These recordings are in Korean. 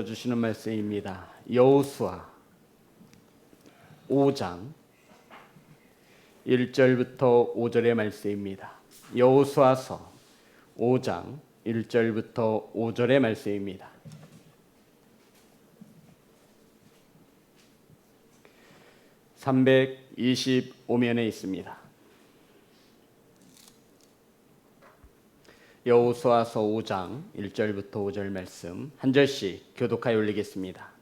주시는 말씀입니다. 여호수아 5장 1절부터 5절의 말씀입니다. 여호수아서 5장 1절부터 5절의 말씀입니다. (325면에) 있습니다. 여호수아서 5장 1절부터 5절 말씀 한 절씩 교독하여 올리겠습니다.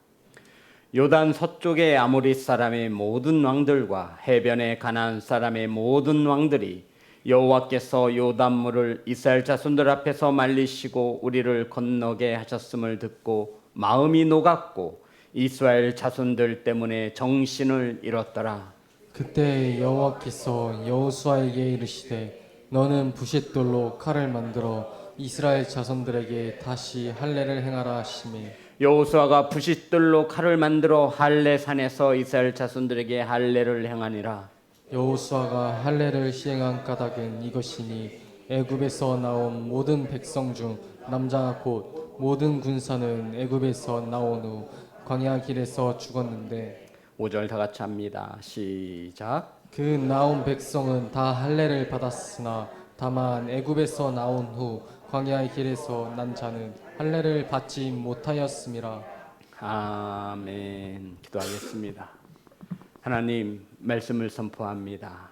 요단 서쪽의 아모리 사람의 모든 왕들과 해변의 가나안 사람의 모든 왕들이 여호와께서 요단물을 이스라엘 자손들 앞에서 말리시고 우리를 건너게 하셨음을 듣고 마음이 녹았고 이스라엘 자손들 때문에 정신을 잃었더라. 그때 여호와께서 여호수아에게 이르시되 너는 부싯돌로 칼을 만들어 이스라엘 자손들에게 다시 할례를 행하라 하시매 여호수아가 부싯돌로 칼을 만들어 할례 산에서 이스라엘 자손들에게 할례를 행하니라. 여호수아가 할례를 시행한 까닭은 이것이니 애굽에서 나온 모든 백성 중 남자나 곧 모든 군사는 애굽에서 나온 후 광야 길에서 죽었는데 5절 다 같이 합니다. 시작. 그 나온 백성은 다 할례를 받았으나 다만 애굽에서 나온 후 광야의 길에서 난 자는 할례를 받지 못하였음이라. 아멘. 기도하겠습니다. 하나님 말씀을 선포합니다.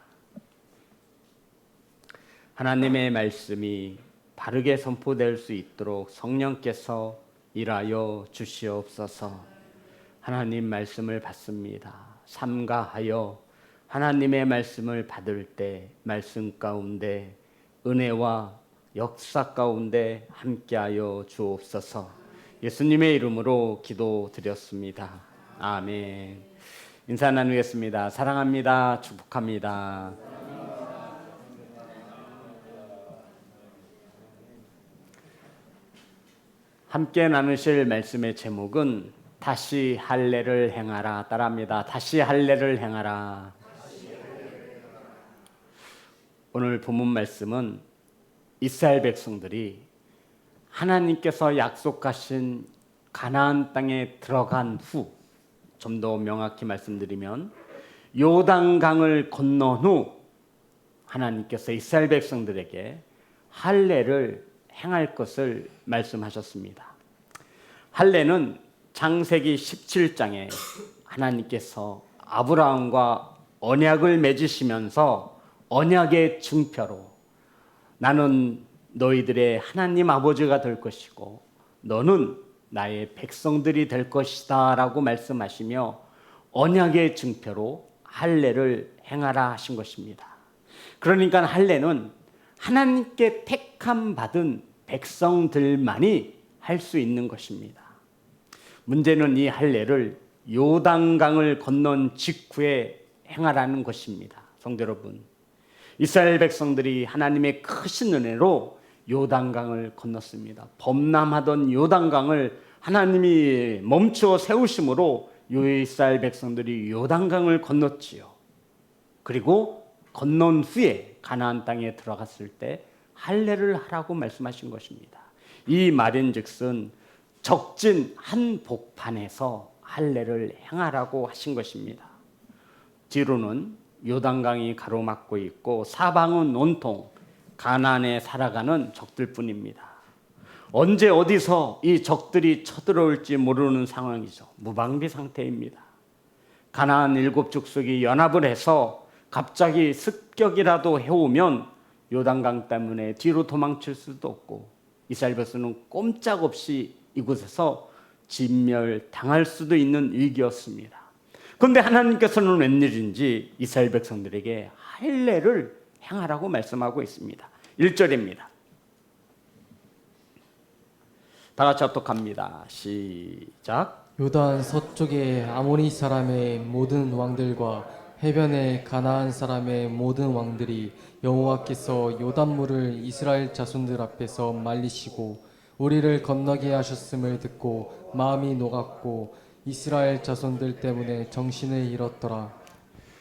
하나님의 말씀이 바르게 선포될 수 있도록 성령께서 일하여 주시옵소서. 하나님 말씀을 받습니다. 삼가하여 하나님의 말씀을 받을 때 말씀 가운데 은혜와 역사 가운데 함께하여 주옵소서. 예수님의 이름으로 기도드렸습니다. 아멘. 인사 나누겠습니다. 사랑합니다. 축복합니다. 함께 나누실 말씀의 제목은 다시 할례를 행하라. 따라합니다. 다시 할례를 행하라. 오늘 본문 말씀은 이스라엘 백성들이 하나님께서 약속하신 가나안 땅에 들어간 후, 좀 더 명확히 말씀드리면 요단강을 건넌 후 하나님께서 이스라엘 백성들에게 할례를 행할 것을 말씀하셨습니다. 할례는 창세기 17장에 하나님께서 아브라함과 언약을 맺으시면서 언약의 증표로 나는 너희들의 하나님 아버지가 될 것이고 너는 나의 백성들이 될 것이다 라고 말씀하시며 언약의 증표로 할례를 행하라 하신 것입니다. 그러니까 할례는 하나님께 택함 받은 백성들만이 할 수 있는 것입니다. 문제는 이 할례를 요단강을 건넌 직후에 행하라는 것입니다. 성도 여러분, 이스라엘 백성들이 하나님의 크신 은혜로 요단강을 건넜습니다. 범람하던 요단강을 하나님이 멈추어 세우심으로 이스라엘 백성들이 요단강을 건넜지요. 그리고 건넌 후에 가나안 땅에 들어갔을 때 할례를 하라고 말씀하신 것입니다. 이 말인즉슨 적진 한 복판에서 할례를 행하라고 하신 것입니다. 뒤로는 요단강이 가로막고 있고 사방은 온통 가나안에 살아가는 적들뿐입니다. 언제 어디서 이 적들이 쳐들어올지 모르는 상황이죠. 무방비 상태입니다. 가나안 7족속이 연합을 해서 갑자기 습격이라도 해오면 요단강 때문에 뒤로 도망칠 수도 없고 이스라엘 백성은 꼼짝없이 이곳에서 진멸당할 수도 있는 위기였습니다. 그런데 하나님께서는 웬일인지 이스라엘 백성들에게 할례를 행하라고 말씀하고 있습니다. 1절입니다. 다 같이 합독합니다. 시작. 요단 서쪽의 아모리 사람의 모든 왕들과 해변의 가나안 사람의 모든 왕들이 여호와께서 요단물을 이스라엘 자손들 앞에서 말리시고 우리를 건너게 하셨음을 듣고 마음이 녹았고 이스라엘 자손들 때문에 정신을 잃었더라.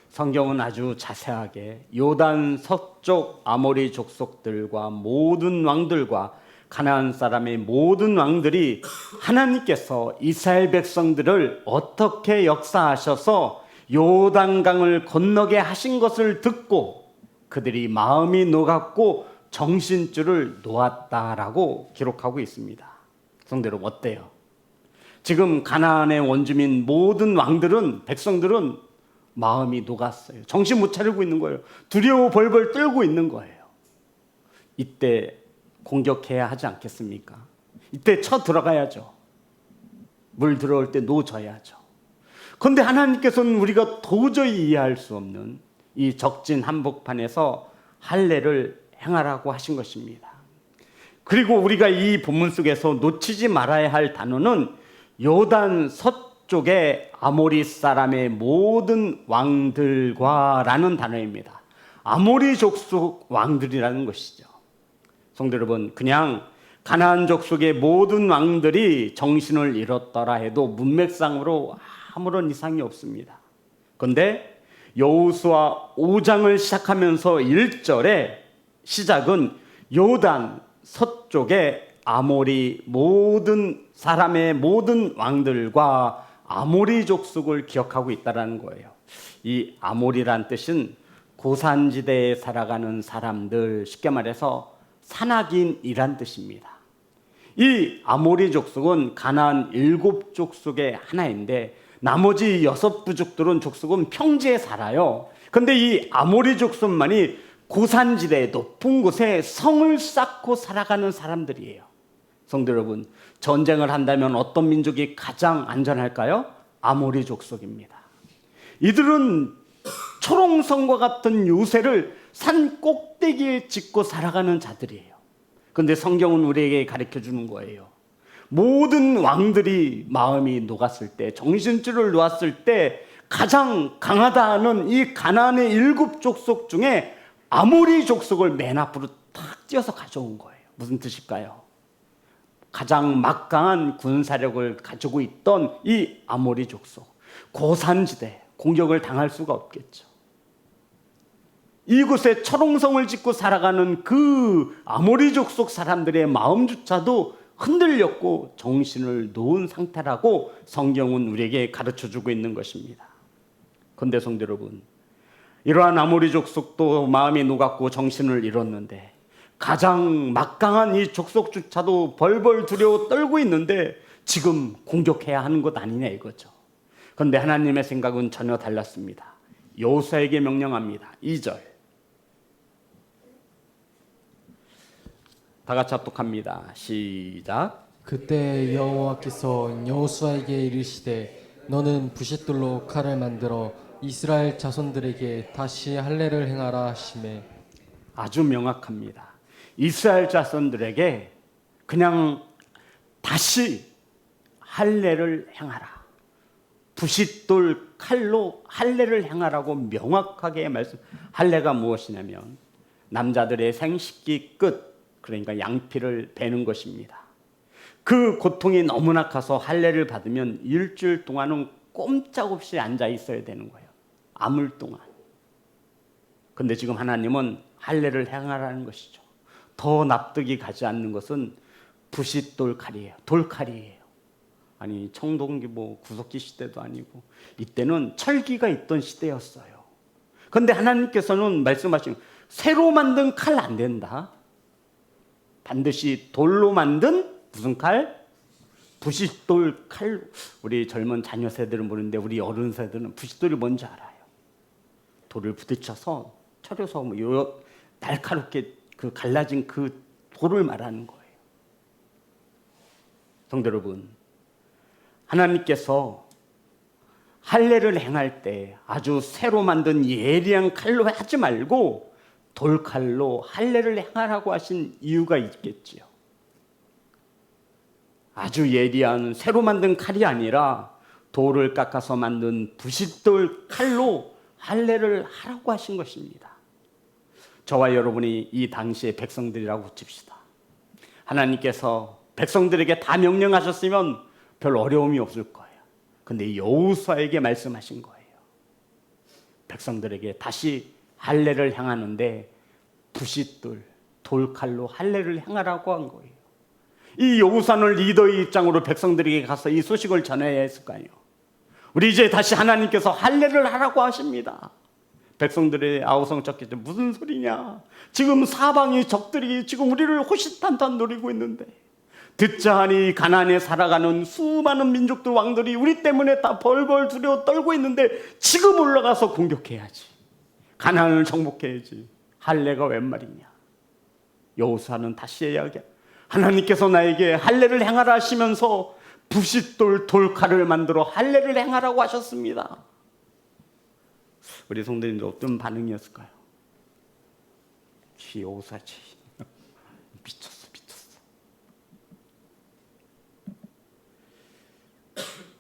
성경은 아주 자세하게 요단 서쪽 아모리 족속들과 모든 왕들과 가나안 사람의 모든 왕들이 하나님께서 이스라엘 백성들을 어떻게 역사하셔서 요단강을 건너게 하신 것을 듣고 그들이 마음이 녹았고 정신줄을 놓았다라고 기록하고 있습니다. 성도 여러분, 어때요? 지금 가나안의 원주민 모든 왕들은, 백성들은 마음이 녹았어요. 정신 못 차리고 있는 거예요. 두려워 벌벌 떨고 있는 거예요. 이때 공격해야 하지 않겠습니까? 이때 쳐 들어가야죠. 물 들어올 때 놓쳐야죠. 그런데 하나님께서는 우리가 도저히 이해할 수 없는 이 적진 한복판에서 할례를 행하라고 하신 것입니다. 그리고 우리가 이 본문 속에서 놓치지 말아야 할 단어는 요단 서쪽의 아모리 사람의 모든 왕들과 라는 단어입니다. 아모리 족속 왕들이라는 것이죠. 성도 여러분, 그냥 가나안 족속의 모든 왕들이 정신을 잃었더라 해도 문맥상으로 아무런 이상이 없습니다. 그런데 여호수아 5장을 시작하면서 1절에 시작은 요단 서쪽의 아모리 모든 사람의 모든 왕들과 아모리 족속을 기억하고 있다는 거예요. 이 아모리란 뜻은 고산지대에 살아가는 사람들, 쉽게 말해서 산악인이란 뜻입니다. 이 아모리 족속은 가나안 7족속의 하나인데 나머지 6부족들은 족속은 평지에 살아요. 그런데 이 아모리 족속만이 고산지대 높은 곳에 성을 쌓고 살아가는 사람들이에요. 성도 여러분, 전쟁을 한다면 어떤 민족이 가장 안전할까요? 아모리 족속입니다. 이들은 초롱성과 같은 요새를 산 꼭대기에 짓고 살아가는 자들이에요. 그런데 성경은 우리에게 가르쳐 주는 거예요. 모든 왕들이 마음이 녹았을 때, 정신줄을 놓았을 때 가장 강하다는 이 가나안의 7족속 중에 아모리 족속을 맨 앞으로 탁 띄어서 가져온 거예요. 무슨 뜻일까요? 가장 막강한 군사력을 가지고 있던 이 아모리 족속, 고산지대, 공격을 당할 수가 없겠죠. 이곳에 초롱성을 짓고 살아가는 그 아모리 족속 사람들의 마음조차도 흔들렸고 정신을 놓은 상태라고 성경은 우리에게 가르쳐주고 있는 것입니다. 그런데 성도 여러분, 이러한 아모리 족속도 마음이 녹았고 정신을 잃었는데 가장 막강한 이 족속조차도 벌벌 두려워 떨고 있는데 지금 공격해야 하는 것 아니냐 이거죠. 그런데 하나님의 생각은 전혀 달랐습니다. 여호수아에게 명령합니다. 2절 다 같이 합독합니다. 시작. 그때 여호와께서 여호수아에게 이르시되 너는 부싯돌로 칼을 만들어 이스라엘 자손들에게 다시 할례를 행하라 하시매. 아주 명확합니다. 이스라엘 자손들에게 그냥 다시 할례를 행하라. 부싯돌 칼로 할례를 행하라고 명확하게 말씀. 할례가 무엇이냐면 남자들의 생식기 끝, 그러니까 양피를 베는 것입니다. 그 고통이 너무나 커서 할례를 받으면 일주일 동안은 꼼짝없이 앉아 있어야 되는 거예요. 아물 동안. 근데 지금 하나님은 할례를 행하라는 것이죠. 더 납득이 가지 않는 것은 부싯돌 칼이에요. 돌칼이에요. 아니 청동기 뭐 구석기 시대도 아니고 이때는 철기가 있던 시대였어요. 그런데 하나님께서는 말씀하신 새로 만든 칼 안 된다. 반드시 돌로 만든 무슨 칼? 부싯돌 칼. 우리 젊은 자녀 세대는 모르는데 우리 어른 세대는 부싯돌이 뭔지 알아요. 돌을 부딪혀서 쳐려서 뭐 날카롭게 그 갈라진 그 돌을 말하는 거예요. 성도 여러분, 하나님께서 할례를 행할 때 아주 새로 만든 예리한 칼로 하지 말고 돌칼로 할례를 행하라고 하신 이유가 있겠지요. 아주 예리한 새로 만든 칼이 아니라 돌을 깎아서 만든 부싯돌 칼로 할례를 하라고 하신 것입니다. 저와 여러분이 이 당시의 백성들이라고 칩시다. 하나님께서 백성들에게 다 명령하셨으면 별 어려움이 없을 거예요. 그런데 여호수아에게 말씀하신 거예요. 백성들에게 다시 할례를 행하는데 부싯돌, 돌칼로 할례를 행하라고 한 거예요. 이 여호수아는 리더의 입장으로 백성들에게 가서 이 소식을 전해야 했을까요? 우리 이제 다시 하나님께서 할례를 하라고 하십니다. 백성들의 아우성쳤겠죠. 무슨 소리냐? 지금 사방의 적들이 지금 우리를 호시탄탄 노리고 있는데, 듣자 하니 가나안에 살아가는 수많은 민족들 왕들이 우리 때문에 다 벌벌 두려워 떨고 있는데 지금 올라가서 공격해야지. 가나안을 정복해야지. 할례가 웬 말이냐? 여호수아는 다시 이야기야. 하나님께서 나에게 할례를 행하라 하시면서 부싯돌 돌칼을 만들어 할례를 행하라고 하셨습니다. 우리 성도님들 어떤 반응이었을까요? 여호수아지 미쳤어.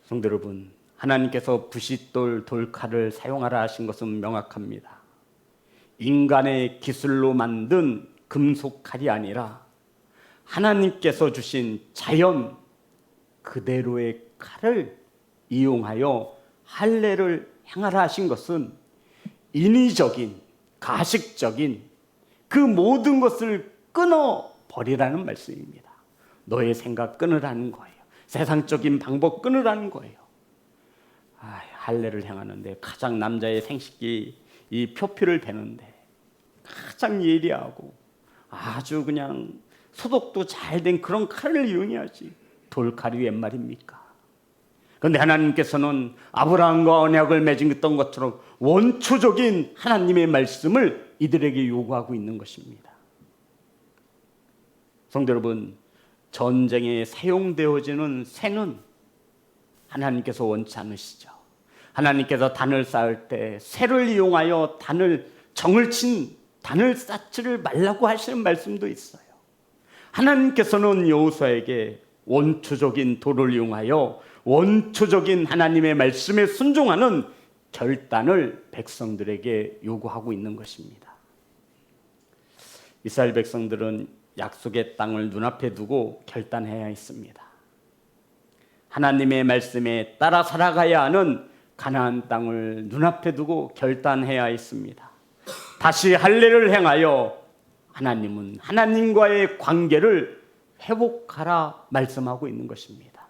성도 여러분, 하나님께서 부싯돌 돌칼을 사용하라 하신 것은 명확합니다. 인간의 기술로 만든 금속 칼이 아니라 하나님께서 주신 자연 그대로의 칼을 이용하여 할례를 행하라 하신 것은 인위적인, 가식적인 그 모든 것을 끊어버리라는 말씀입니다. 너의 생각 끊으라는 거예요. 세상적인 방법 끊으라는 거예요. 할례를 행하는데 가장 남자의 생식기 이 표피를 베는데 가장 예리하고 아주 그냥 소독도 잘 된 그런 칼을 이용해야지. 돌칼이 웬 말입니까? 그런데 하나님께서는 아브라함과 언약을 맺었던 것처럼 원초적인 하나님의 말씀을 이들에게 요구하고 있는 것입니다. 성도 여러분, 전쟁에 사용되어지는 쇠는 하나님께서 원치 않으시죠. 하나님께서 단을 쌓을 때 쇠를 이용하여 정을 친 단을 쌓지를 말라고 하시는 말씀도 있어요. 하나님께서는 여호수아에게 원초적인 돌을 이용하여 원초적인 하나님의 말씀에 순종하는 결단을 백성들에게 요구하고 있는 것입니다. 이스라엘 백성들은 약속의 땅을 눈앞에 두고 결단해야 했습니다. 하나님의 말씀에 따라 살아가야 하는 가나안 땅을 눈앞에 두고 결단해야 했습니다. 다시 할례를 행하여 하나님은 하나님과의 관계를 회복하라 말씀하고 있는 것입니다.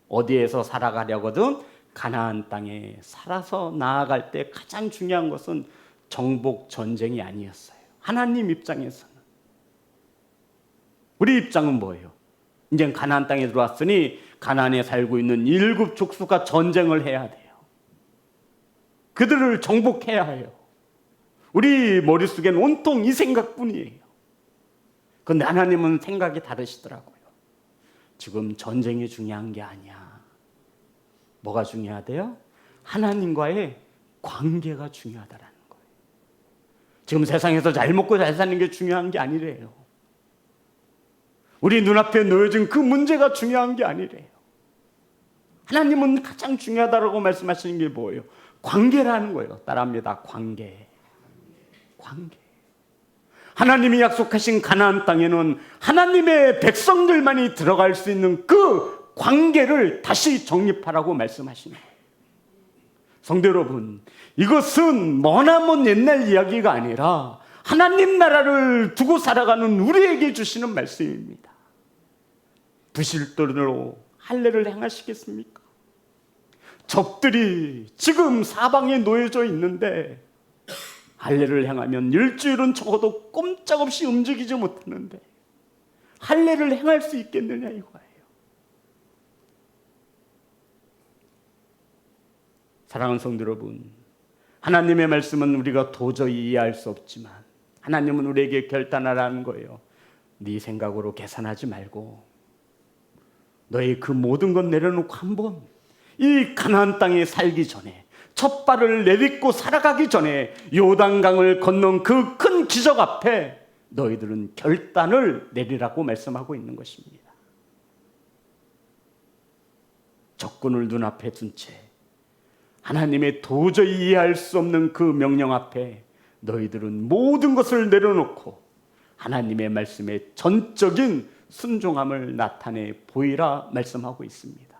어디에서 살아가려거든 가나안 땅에 살아서 나아갈 때 가장 중요한 것은 정복 전쟁이 아니었어요. 하나님 입장에서는. 우리 입장은 뭐예요? 이제 가나안 땅에 들어왔으니 가나안에 살고 있는 일곱 족수가 전쟁을 해야 돼요. 그들을 정복해야 해요. 우리 머릿속엔 온통 이 생각뿐이에요. 그런데 하나님은 생각이 다르시더라고요. 지금 전쟁이 중요한 게 아니야. 뭐가 중요하대요? 하나님과의 관계가 중요하다라는 거예요. 지금 세상에서 잘 먹고 잘 사는 게 중요한 게 아니래요. 우리 눈앞에 놓여진 그 문제가 중요한 게 아니래요. 하나님은 가장 중요하다고 말씀하시는 게 뭐예요? 관계라는 거예요. 따라합니다. 관계. 하나님이 약속하신 가나안 땅에는 하나님의 백성들만이 들어갈 수 있는 그 관계를 다시 정립하라고 말씀하시는 거예요. 성도 여러분, 이것은 머나먼 옛날 이야기가 아니라 하나님 나라를 두고 살아가는 우리에게 주시는 말씀입니다. 부실돌로 할례를 행하시겠습니까? 적들이 지금 사방에 놓여져 있는데 할례를 행하면 일주일은 적어도 꼼짝없이 움직이지 못하는데 할례를 행할 수 있겠느냐 이거예요. 사랑하는 성도 여러분, 하나님의 말씀은 우리가 도저히 이해할 수 없지만 하나님은 우리에게 결단하라는 거예요. 네 생각으로 계산하지 말고 너의 그 모든 것 내려놓고 한번 이 가나안 땅에 살기 전에 첫 발을 내딛고 살아가기 전에 요단강을 건넌 그 큰 기적 앞에 너희들은 결단을 내리라고 말씀하고 있는 것입니다. 적군을 눈앞에 둔 채 하나님의 도저히 이해할 수 없는 그 명령 앞에 너희들은 모든 것을 내려놓고 하나님의 말씀에 전적인 순종함을 나타내 보이라 말씀하고 있습니다.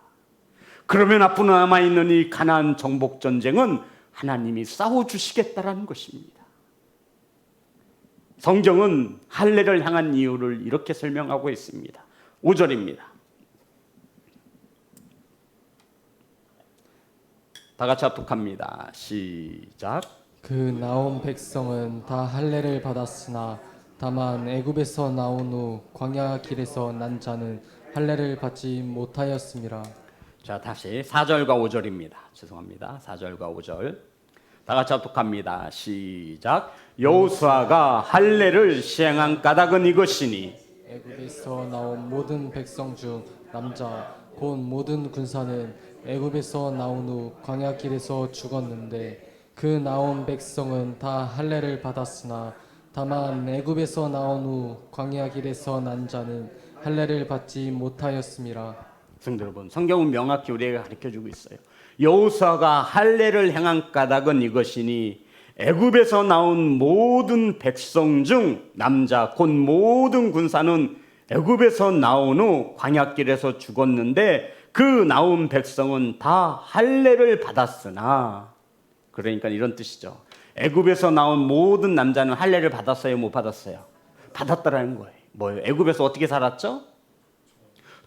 그러면 앞으로 남아있는 이 가나안 정복 전쟁은 하나님이 싸워주시겠다라는 것입니다. 성경은 할례를 향한 이유를 이렇게 설명하고 있습니다. 5절입니다. 다 같이 합독합니다. 시작. 그 나온 백성은 다 할례를 받았으나 다만 애굽에서 나온 후 광야 길에서 난 자는 할례를 받지 못하였음이라. 자, 다시 4절과 5절입니다. 죄송합니다. 4절과 5절. 다 같이 합독합니다. 시작. 여호수아가 할례를 시행한 까닭은 이것이니 애굽에서 나온 모든 백성 중 남자 곧 모든 군사는 애굽에서 나온 후 광야 길에서 죽었는데 그 나온 백성은 다 할례를 받았으나 다만 애굽에서 나온 후 광야 길에서 난 자는 할례를 받지 못하였음이라. 성도 여러분, 성경은 명확히 우리에게 가르쳐주고 있어요. 여호수아가 할례를 행한 까닭은 이것이니 애굽에서 나온 모든 백성 중 남자 곧 모든 군사는 애굽에서 나온 후 광야길에서 죽었는데 그 나온 백성은 다 할례를 받았으나, 그러니까 이런 뜻이죠. 애굽에서 나온 모든 남자는 할례를 받았어요, 못 받았어요? 받았다라는 거예요. 뭐예요? 애굽에서 어떻게 살았죠?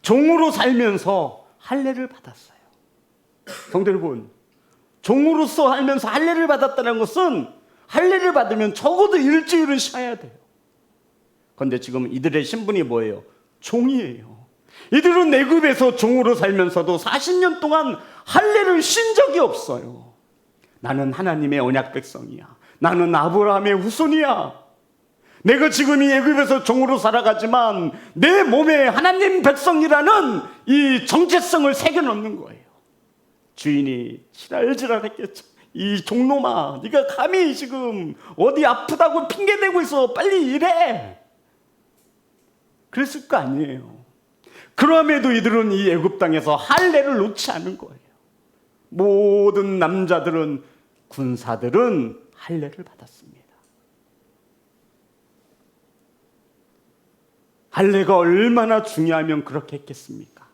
종으로 살면서 할례를 받았어요. 성도 여러분, 종으로서 살면서 할례를 받았다는 것은 할례를 받으면 적어도 일주일은 쉬어야 돼요. 그런데 지금 이들의 신분이 뭐예요? 종이에요. 이들은 애굽에서 종으로 살면서도 40년 동안 할례를 쉰 적이 없어요. 나는 하나님의 언약 백성이야. 나는 아브라함의 후손이야. 내가 지금 이 애굽에서 종으로 살아가지만 내 몸에 하나님 백성이라는 이 정체성을 새겨놓는 거예요. 주인이 지랄지랄했겠죠. 이 종놈아, 네가 감히 지금 어디 아프다고 핑계대고 있어. 빨리 일해. 그랬을 거 아니에요. 그럼에도 이들은 이 애굽 땅에서 할례를 놓지 않은 거예요. 모든 남자들은, 군사들은 할례를 받았습니다. 할례가 얼마나 중요하면 그렇게 했겠습니까?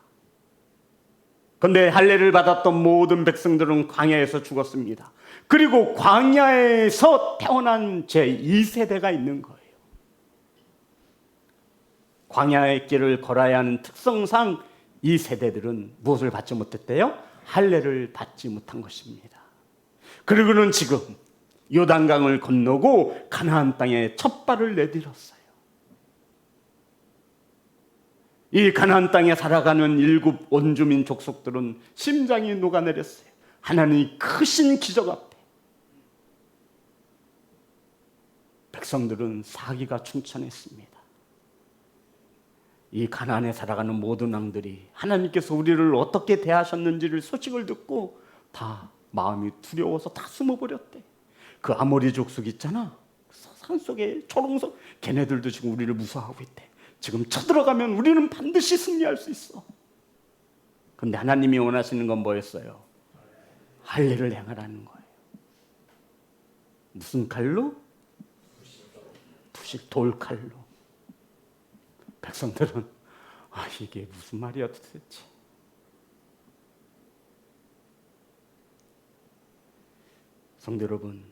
그런데 할례를 받았던 모든 백성들은 광야에서 죽었습니다. 그리고 광야에서 태어난 제2세대가 있는 거예요. 광야의 길을 걸어야 하는 특성상 이 세대들은 무엇을 받지 못했대요? 할례를 받지 못한 것입니다. 그리고는 지금 요단강을 건너고 가나안 땅에 첫 발을 내딛었어요. 이 가나안 땅에 살아가는 일곱 원주민 족속들은 심장이 녹아내렸어요. 하나님의 크신 기적 앞에 백성들은 사기가 충천했습니다. 이 가나안에 살아가는 모든 왕들이 하나님께서 우리를 어떻게 대하셨는지를 소식을 듣고 다 마음이 두려워서 다 숨어버렸대. 그 아모리 족속 있잖아, 산속에 초롱석, 걔네들도 지금 우리를 무서워하고 있대. 지금 쳐들어가면 우리는 반드시 승리할 수 있어. 그런데 하나님이 원하시는 건 뭐였어요? 할례를 행하라는 거예요. 무슨 칼로? 부실 돌칼로. 백성들은 이게 무슨 말이야 도대체. 성도 여러분,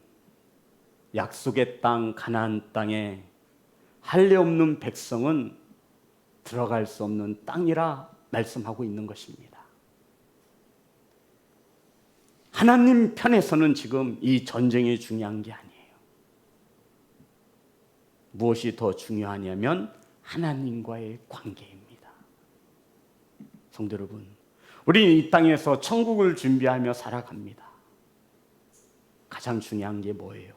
약속의 땅 가나안 땅에 할례 없는 백성은 들어갈 수 없는 땅이라 말씀하고 있는 것입니다. 하나님 편에서는 지금 이 전쟁이 중요한 게 아니에요. 무엇이 더 중요하냐면 하나님과의 관계입니다. 성도 여러분, 우리는 이 땅에서 천국을 준비하며 살아갑니다. 가장 중요한 게 뭐예요?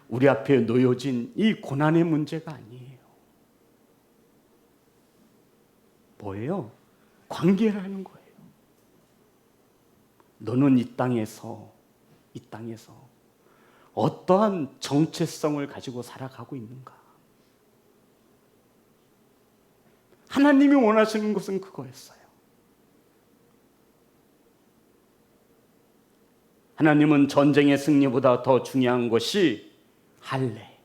우리 앞에 놓여진 이 고난의 문제가 아니에요. 뭐예요? 관계라는 거예요. 너는 이 땅에서 어떠한 정체성을 가지고 살아가고 있는가? 하나님이 원하시는 것은 그거였어요. 하나님은 전쟁의 승리보다 더 중요한 것이 할례,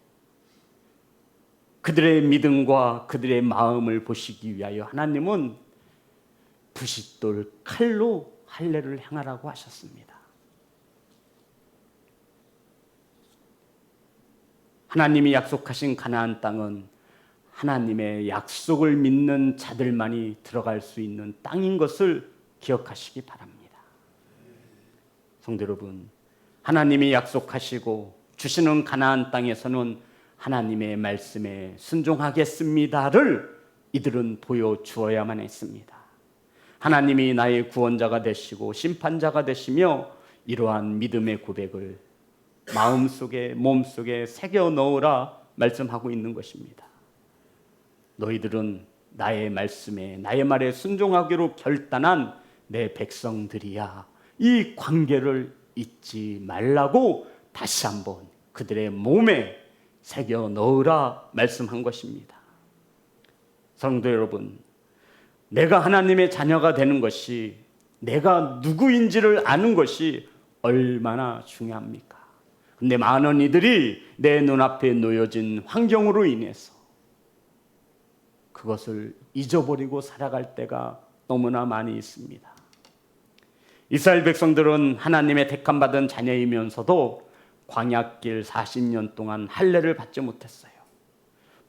그들의 믿음과 그들의 마음을 보시기 위하여 하나님은 부싯돌 칼로 할례를 행하라고 하셨습니다. 하나님이 약속하신 가나안 땅은 하나님의 약속을 믿는 자들만이 들어갈 수 있는 땅인 것을 기억하시기 바랍니다. 성도 여러분, 하나님이 약속하시고 주시는 가나안 땅에서는 하나님의 말씀에 순종하겠습니다를 이들은 보여주어야만 했습니다. 하나님이 나의 구원자가 되시고 심판자가 되시며 이러한 믿음의 고백을 마음속에 몸속에 새겨 넣으라 말씀하고 있는 것입니다. 너희들은 나의 말씀에 나의 말에 순종하기로 결단한 내 백성들이야. 이 관계를 잊지 말라고 다시 한번 그들의 몸에 새겨 넣으라 말씀한 것입니다. 성도 여러분, 내가 하나님의 자녀가 되는 것이, 내가 누구인지를 아는 것이 얼마나 중요합니까? 근데 많은 이들이 내 눈앞에 놓여진 환경으로 인해서 그것을 잊어버리고 살아갈 때가 너무나 많이 있습니다. 이스라엘 백성들은 하나님의 택함받은 자녀이면서도 광야길 40년 동안 할례를 받지 못했어요.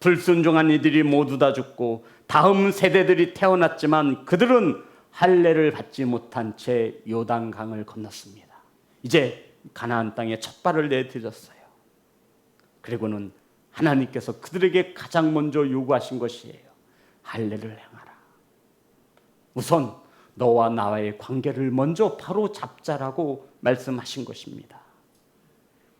불순종한 이들이 모두 다 죽고 다음 세대들이 태어났지만 그들은 할례를 받지 못한 채 요단강을 건넜습니다. 이제 가나안 땅에 첫 발을 내딛었어요. 그리고는 하나님께서 그들에게 가장 먼저 요구하신 것이에요. 할례를 행하라. 우선 너와 나와의 관계를 먼저 바로 잡자라고 말씀하신 것입니다.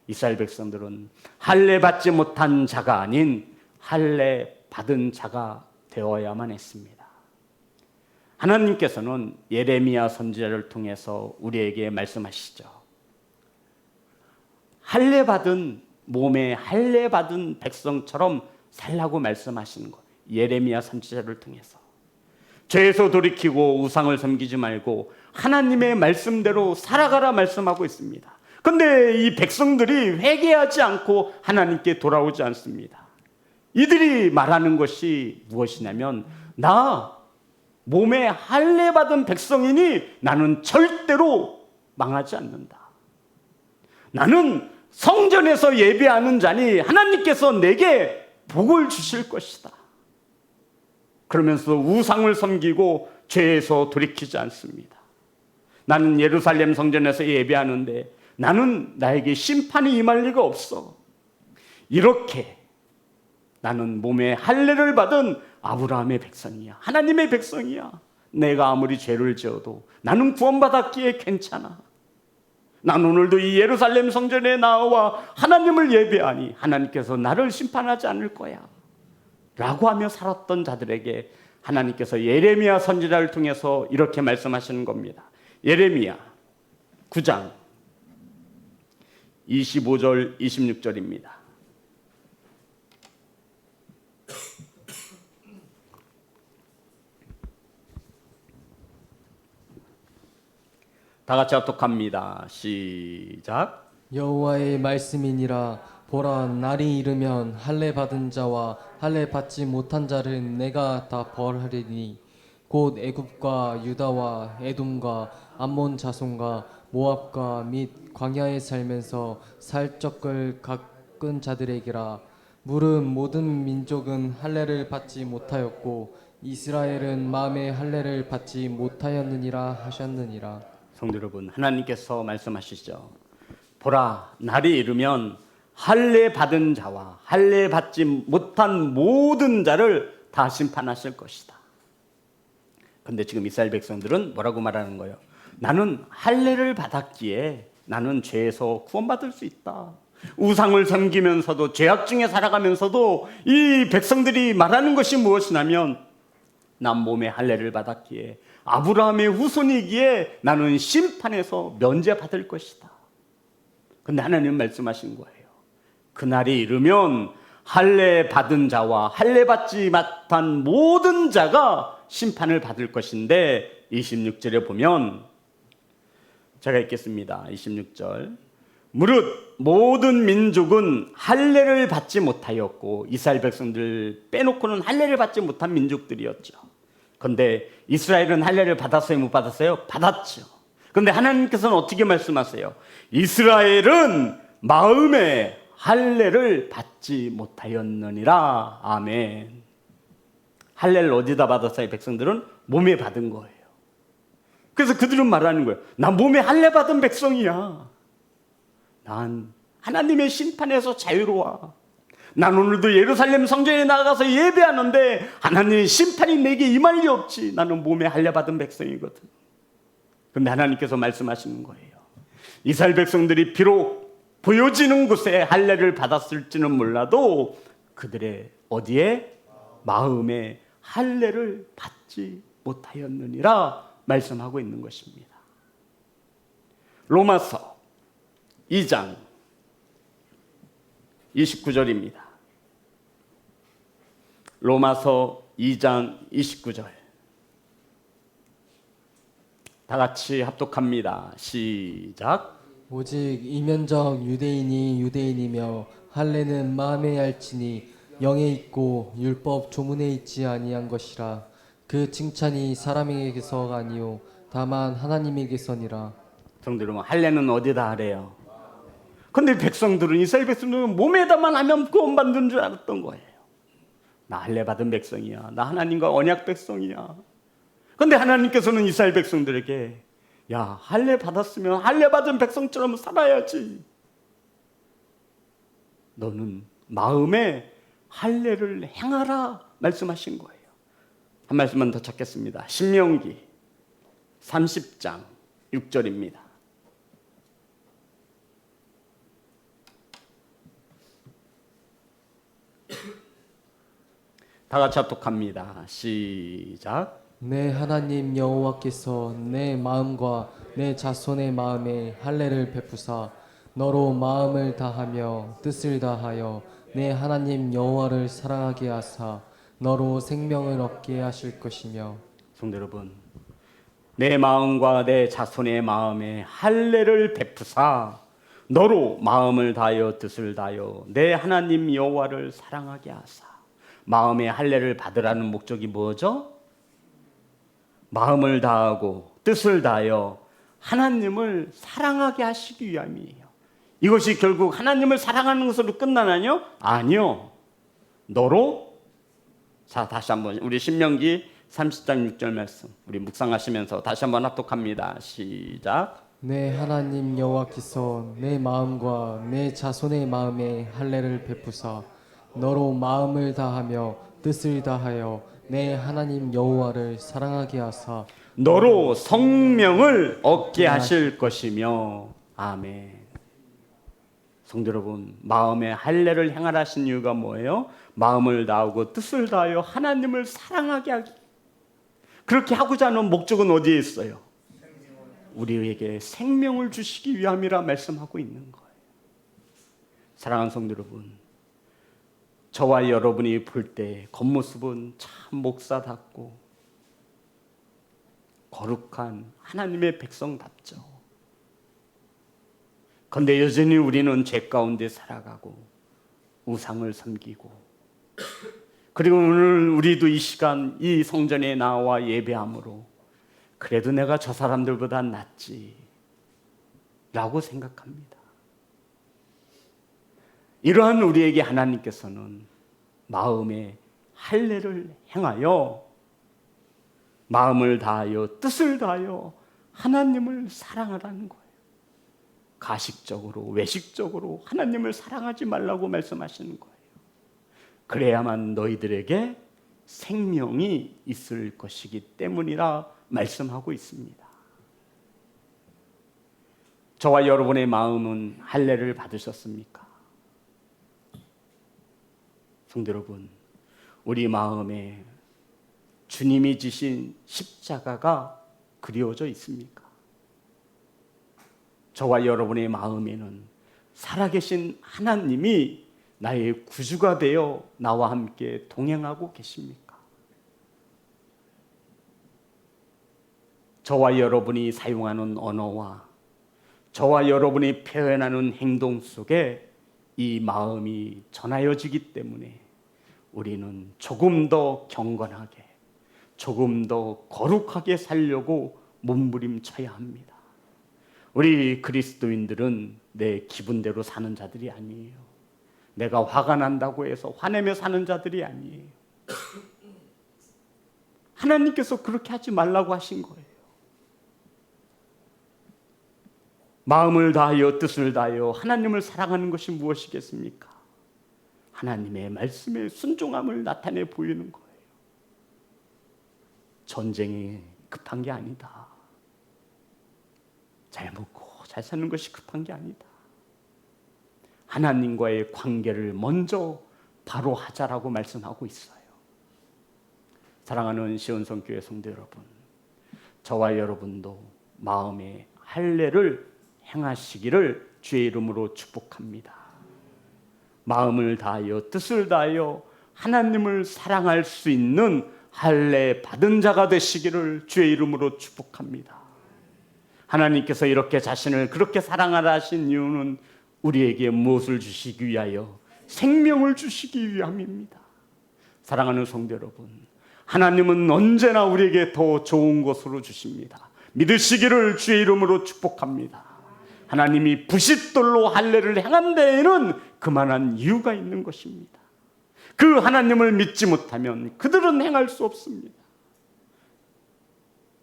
이스라엘 백성들은 할례 받지 못한 자가 아닌 할례 받은 자가 되어야만 했습니다. 하나님께서는 예레미야 선지자를 통해서 우리에게 말씀하시죠. 할례 받은 몸에 할례 받은 백성처럼 살라고 말씀하시는 것. 예레미야 선지자를 통해서 죄에서 돌이키고 우상을 섬기지 말고 하나님의 말씀대로 살아가라 말씀하고 있습니다. 그런데 이 백성들이 회개하지 않고 하나님께 돌아오지 않습니다. 이들이 말하는 것이 무엇이냐면, 나 몸에 할례 받은 백성이니 나는 절대로 망하지 않는다. 나는 성전에서 예배하는 자니 하나님께서 내게 복을 주실 것이다. 그러면서 우상을 섬기고 죄에서 돌이키지 않습니다. 나는 예루살렘 성전에서 예배하는데 나는 나에게 심판이 임할 리가 없어. 이렇게 나는 몸에 할례를 받은 아브라함의 백성이야. 하나님의 백성이야. 내가 아무리 죄를 지어도 나는 구원받았기에 괜찮아. 난 오늘도 이 예루살렘 성전에 나와 하나님을 예배하니 하나님께서 나를 심판하지 않을 거야 라고 하며 살았던 자들에게 하나님께서 예레미야 선지자를 통해서 이렇게 말씀하시는 겁니다. 예레미야 9장 25절 26절입니다. 다 같이 합독합니다. 시작. 여호와의 말씀이니라. 보라, 날이 이르면 할례 받은 자와 할례 받지 못한 자를 내가 다 벌하리니 곧 애굽과 유다와 에돔과 암몬 자손과 모압과 및 광야에 살면서 살적을 깎은 자들에게라. 물은 모든 민족은 할례를 받지 못하였고 이스라엘은 마음의 할례를 받지 못하였느니라 하셨느니라. 성도 여러분, 하나님께서 말씀하시죠. 보라, 날이 이르면 할례 받은 자와 할례 받지 못한 모든 자를 다 심판하실 것이다. 그런데 지금 이스라엘 백성들은 뭐라고 말하는 거예요? 나는 할례를 받았기에 나는 죄에서 구원받을 수 있다. 우상을 섬기면서도 죄악 중에 살아가면서도 이 백성들이 말하는 것이 무엇이냐면, 난 몸에 할례를 받았기에 아브라함의 후손이기에 나는 심판에서 면제받을 것이다. 그런데 하나님은 말씀하신 거예요. 그날이 이르면 할례 받은 자와 할례 받지 못한 모든 자가 심판을 받을 것인데, 26절에 보면 제가 읽겠습니다. 26절. 무릇 모든 민족은 할례를 받지 못하였고, 이스라엘 백성들 빼놓고는 할례를 받지 못한 민족들이었죠. 그런데 이스라엘은 할례를 받았어요? 못 받았어요? 받았죠. 그런데 하나님께서는 어떻게 말씀하세요? 이스라엘은 마음에 할례를 받지 못하였느니라. 아멘. 할례를 어디다 받았어요? 백성들은 몸에 받은 거예요. 그래서 그들은 말하는 거예요. 나 몸에 할례 받은 백성이야. 난 하나님의 심판에서 자유로워. 난 오늘도 예루살렘 성전에 나가서 예배하는데 하나님의 심판이 내게 임할 리 없지. 나는 몸에 할례 받은 백성이거든. 그런데 하나님께서 말씀하시는 거예요. 이스라엘 백성들이 비록 보여지는 곳에 할례를 받았을지는 몰라도 그들의 어디에? 마음에 할례를 받지 못하였느니라 말씀하고 있는 것입니다. 로마서 2장 29절입니다. 로마서 2장 29절. 다 같이 합독합니다. 시작. 오직 이면적 유대인이 유대인이며 할례는 마음에 알지니 영에 있고 율법 조문에 있지 아니한 것이라. 그 칭찬이 사람에게서가 아니요 다만 하나님에게서니라. 성들은 할례는 어디다 하래요? 근데 백성들은, 이스라엘 백성들은 몸에다만 하면 구원받는 줄 알았던 거예요. 나 할례 받은 백성이야. 나 하나님과 언약 백성이야. 근데 하나님께서는 이스라엘 백성들에게 야, 할례 받았으면 할례 받은 백성처럼 살아야지. 너는 마음에 할례를 행하라 말씀하신 거예요. 한 말씀만 더 찾겠습니다. 신명기 30장 6절입니다. 다 같이 합독합니다. 시작. 내 하나님 여호와께서 내 마음과 내 자손의 마음에 할례를 베푸사 너로 마음을 다하며 뜻을 다하여 내 하나님 여호와를 사랑하게 하사 너로 생명을 얻게 하실 것이며. 성도 여러분, 내 마음과 내 자손의 마음에 할례를 베푸사 너로 마음을 다하여 뜻을 다하여 내 하나님 여호와를 사랑하게 하사. 마음의 할례를 받으라는 목적이 뭐죠? 마음을 다하고 뜻을 다하여 하나님을 사랑하게 하시기 위함이에요. 이것이 결국 하나님을 사랑하는 것으로 끝나나요? 아니요. 너로. 자, 다시 한번 우리 신명기 30장 6절 말씀 우리 묵상하시면서 다시 한번 합독합니다. 시작. 내 하나님 여호와께서 내 마음과 내 자손의 마음에 할례를 베푸사 너로 마음을 다하며 뜻을 다하여 내 하나님 여호와를 사랑하게 하사 너로 성명을 얻게 하실 것이며. 아멘. 성도 여러분, 마음에 할례를 행하라 하신 이유가 뭐예요? 마음을 다하고 뜻을 다하여 하나님을 사랑하게 하기. 그렇게 하고자 하는 목적은 어디에 있어요? 우리에게 생명을 주시기 위함이라 말씀하고 있는 거예요. 사랑하는 성도 여러분, 저와 여러분이 볼 때 겉모습은 참 목사답고 거룩한 하나님의 백성답죠. 그런데 여전히 우리는 죄 가운데 살아가고 우상을 섬기고, 그리고 오늘 우리도 이 시간 이 성전에 나와 예배함으로 그래도 내가 저 사람들보다 낫지 라고 생각합니다. 이러한 우리에게 하나님께서는 마음에 할례를 행하여 마음을 다하여 뜻을 다하여 하나님을 사랑하라는 거예요. 가식적으로 외식적으로 하나님을 사랑하지 말라고 말씀하시는 거예요. 그래야만 너희들에게 생명이 있을 것이기 때문이라 말씀하고 있습니다. 저와 여러분의 마음은 할례를 받으셨습니까? 성도 여러분, 우리 마음에 주님이 지신 십자가가 그리워져 있습니까? 저와 여러분의 마음에는 살아계신 하나님이 나의 구주가 되어 나와 함께 동행하고 계십니까? 저와 여러분이 사용하는 언어와 저와 여러분이 표현하는 행동 속에 이 마음이 전하여지기 때문에 우리는 조금 더 경건하게, 조금 더 거룩하게 살려고 몸부림쳐야 합니다. 우리 그리스도인들은 내 기분대로 사는 자들이 아니에요. 내가 화가 난다고 해서 화내며 사는 자들이 아니에요. 하나님께서 그렇게 하지 말라고 하신 거예요. 마음을 다하여 뜻을 다하여 하나님을 사랑하는 것이 무엇이겠습니까? 하나님의 말씀에 순종함을 나타내 보이는 거예요. 전쟁이 급한 게 아니다. 잘 먹고 잘 사는 것이 급한 게 아니다. 하나님과의 관계를 먼저 바로 하자라고 말씀하고 있어요. 사랑하는 시온성교회 성도 여러분, 저와 여러분도 마음의 할례를 행하시기를 주의 이름으로 축복합니다. 마음을 다하여 뜻을 다하여 하나님을 사랑할 수 있는 할례 받은 자가 되시기를 주의 이름으로 축복합니다. 하나님께서 이렇게 자신을 그렇게 사랑하라 하신 이유는 우리에게 무엇을 주시기 위하여? 생명을 주시기 위함입니다. 사랑하는 성도 여러분, 하나님은 언제나 우리에게 더 좋은 것으로 주십니다. 믿으시기를 주의 이름으로 축복합니다. 하나님이 부싯돌로 할례를 행한 데에는 그만한 이유가 있는 것입니다. 그 하나님을 믿지 못하면 그들은 행할 수 없습니다.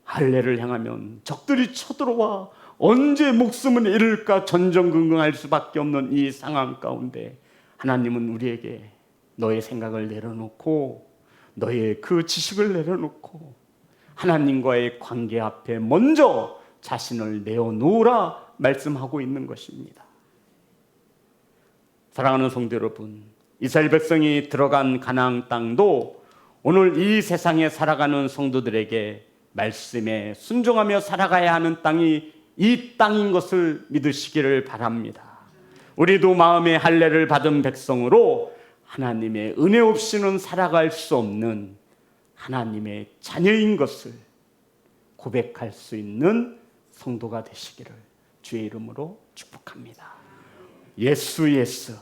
할례를 행하면 적들이 쳐들어와 언제 목숨을 잃을까 전전긍긍할 수밖에 없는 이 상황 가운데 하나님은 우리에게 너의 생각을 내려놓고 너의 그 지식을 내려놓고 하나님과의 관계 앞에 먼저 자신을 내어놓으라 말씀하고 있는 것입니다. 사랑하는 성도 여러분, 이스라엘 백성이 들어간 가나안 땅도 오늘 이 세상에 살아가는 성도들에게 말씀에 순종하며 살아가야 하는 땅이 이 땅인 것을 믿으시기를 바랍니다. 우리도 마음의 할례를 받은 백성으로 하나님의 은혜 없이는 살아갈 수 없는 하나님의 자녀인 것을 고백할 수 있는 성도가 되시기를 주의 이름으로 축복합니다. 예수 예수.